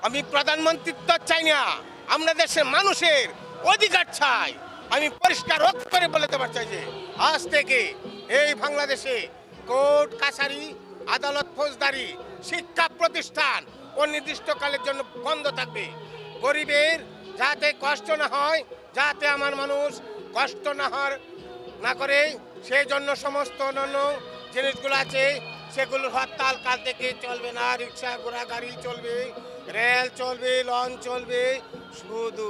আমি প্রধানমন্ত্রিত্ব চাই না, আমরা দেশের মানুষের অধিকার চাই। আমি পরিষ্কার করে বলতে পারছি যে আজ থেকে এই বাংলাদেশে কোর্ট কাছারি, আদালত, ফৌজদারি, শিক্ষা প্রতিষ্ঠান অনির্দিষ্টকালের জন্য বন্ধ থাকবে। গরিবের যাতে কষ্ট না হয়, যাতে আমার মানুষ কষ্ট না করে, সেই জন্য সমস্ত অন্যান্য জিনিসগুলো আছে সেগুলো হরতাল কাল থেকে চলবে না। রিক্সা ঘোড়া গাড়ি চলবে, রেল চলবে, লঞ্চ চলবে। শুধু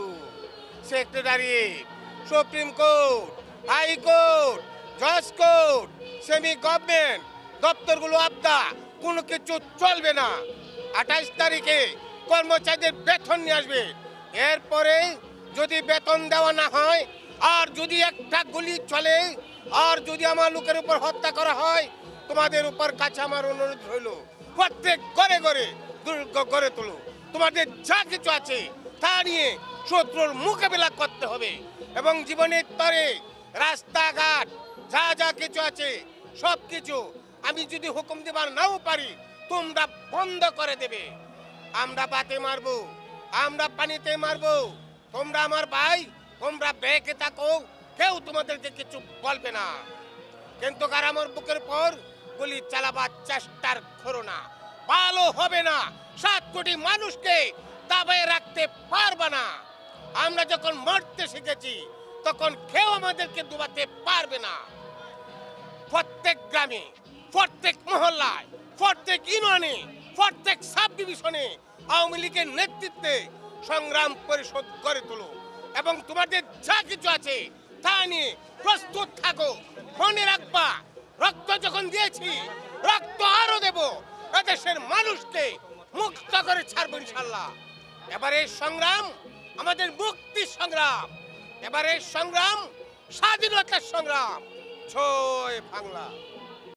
সেক্রেটারিয়েট, সুপ্রিম কোর্ট, হাইকোর্ট, জজ কোর্ট, সেমি গভর্নমেন্ট দপ্তরগুলো আবদা কোনো কিছু চলবে না। 28 তারিখে কর্মচারীদের বেতন নিয়ে আসবে। এরপরে যদি বেতন দেওয়া না হয়, আর যদি একটা গুলি চলে, আর যদি আমার লোকের উপর হত্যা করা হয়, তোমাদের উপর কাছে আমার অনুরোধ হইল প্রত্যেক ঘরে ঘরে দুর্গ গড়ে তোলো। তোমাদের যা কিছু আছে তা নিয়ে শত্রুর মোকাবিলা করতে হবে এবং জীবনের তরে রাস্তাঘাট যা যা কিছু আছে সব কিছু আমি যদি হুকুম দেবার নাও পারি, তোমরা বন্ধ করে দেবে। আমরা বাতে মারবো, আমরা পানিতে মারবো, তোমরা আমার ভাই, তোমরা বেঁকে থাকো, কেউ তোমাদেরকে কিছু বলবে না। কিন্তু আমার বুকের পর গুলি চালাবার চেষ্টার করো না, ভালো হবে না। 7 কোটি মানুষকে দাবায় রাখতে পারবে না। আমরা যখন মরতে শিখেছি তখন কেউ আমাদেরকে ডুবাতে পারবে না। প্রত্যেক গ্রামে, প্রত্যেক মহল্লায়, প্রত্যেক ইউনিয়নে, প্রত্যেক সাব ডিভিশনে আওয়ামী লীগের নেতৃত্বে সংগ্রাম পরিষদ গড়ে তোলো এবং তোমাদের যা কিছু আছে তা নিয়ে প্রস্তুত থাকো। মনে রাখবা, রক্ত যখন দিয়েছি, রক্ত আরো দেব। এদেশের মানুষকে মুক্ত করে ছাড়বো ইনশাল্লাহ। এবারে সংগ্রাম আমাদের মুক্তির সংগ্রাম, এবারে সংগ্রাম স্বাধীনতার সংগ্রাম। জয় বাংলা।